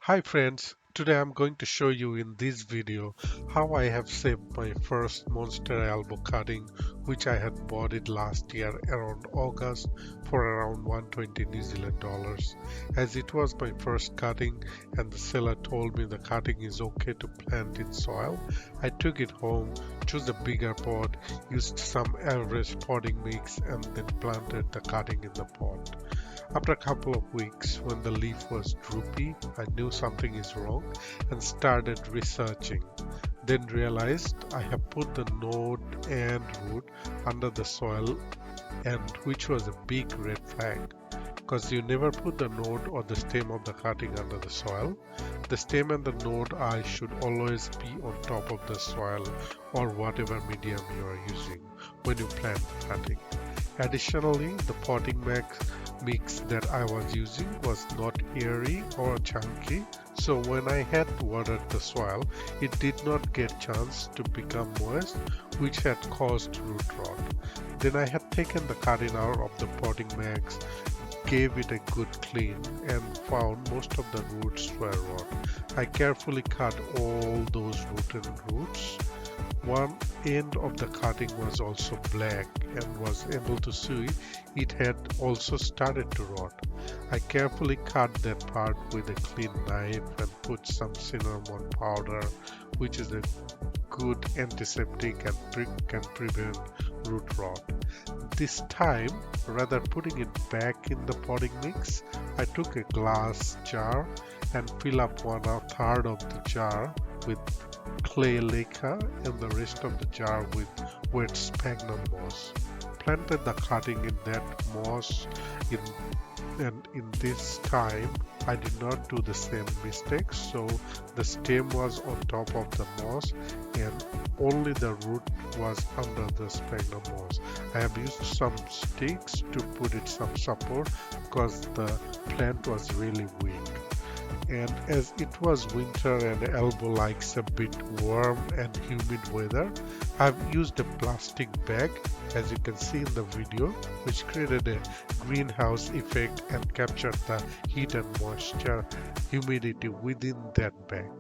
Hi friends, today I'm going to show you in this video how I have saved my first Monstera Albo cutting which I had bought it last year around August for around 120 New Zealand dollars. As it was my first cutting and the seller told me the cutting is okay to plant in soil, I took it home, chose a bigger pot, used some average potting mix and then planted the cutting in the pot. After a couple of weeks, when the leaf was droopy, I knew something is wrong and started researching. Then realized I have put the node and root under the soil, and which was a big red flag because you never put the node or the stem of the cutting under the soil. The stem and the node eye should always be on top of the soil or whatever medium you are using when you plant the cutting. Additionally, the potting mix that I was using was not airy or chunky, so when I had watered the soil, it did not get chance to become moist, which had caused root rot. Then I had taken the cutting out of the potting mix, gave it a good clean, and found most of the roots were rot. I carefully cut all those rotten roots. One end of the cutting was also black and was able to see it had also started to rot. I carefully cut that part with a clean knife and put some cinnamon powder, which is a good antiseptic and can prevent root rot. This time, rather putting it back in the potting mix, I took a glass jar and fill up 1/3 of the jar with clay lacquer and the rest of the jar with wet sphagnum moss. Planted the cutting in that moss in, and in this time I did not do the same mistake, so the stem was on top of the moss and only the root was under the sphagnum moss. I have used some sticks to put it some support because the plant was really weak. And as it was winter and Albo likes a bit warm and humid weather, I've used a plastic bag, as you can see in the video, which created a greenhouse effect and captured the heat and moisture humidity within that bag.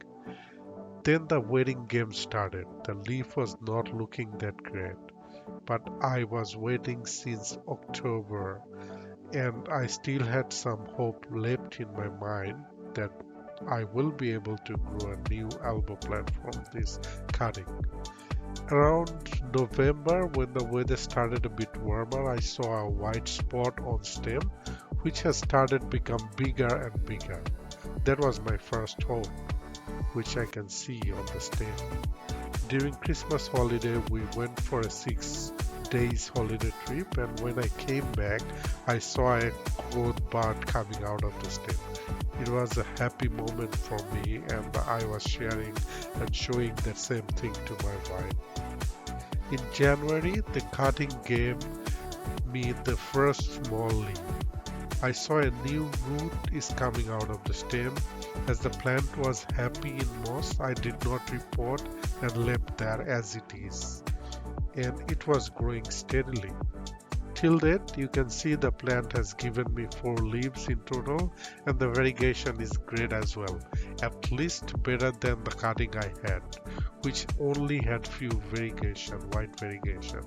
Then the waiting game started. The leaf was not looking that great, but I was waiting since October and I still had some hope left in my mind that I will be able to grow a new Albo plant from this cutting. Around November, when the weather started a bit warmer, I saw a white spot on stem which has started become bigger and bigger. That was my first hope, which I can see on the stem. During Christmas holiday, we went for a 6 days holiday trip, and when I came back, I saw a growth bud coming out of the stem. It was a happy moment for me, and I was sharing and showing the same thing to my wife. In January, the cutting gave me the first small leaf. I saw a new root is coming out of the stem. As the plant was happy in moss, I did not report and left there as it is. And it was growing steadily. Till that, you can see the plant has given me 4 leaves in total, and the variegation is great as well. At least better than the cutting I had, which only had few white variegation.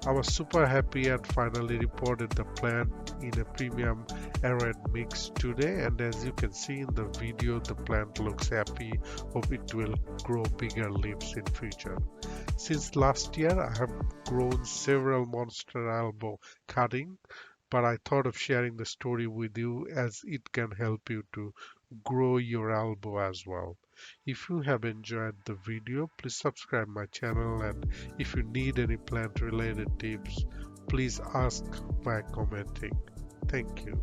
I was super happy and finally reported the plant in a premium arid mix today, and as you can see in the video, the plant looks happy. Hope it will grow bigger leaves in future. Since last year I have grown several Monstera Albo cutting, but I thought of sharing the story with you as it can help you to grow your Albo as well. If you have enjoyed the video, please subscribe my channel, and if you need any plant related tips, please ask by commenting. Thank you.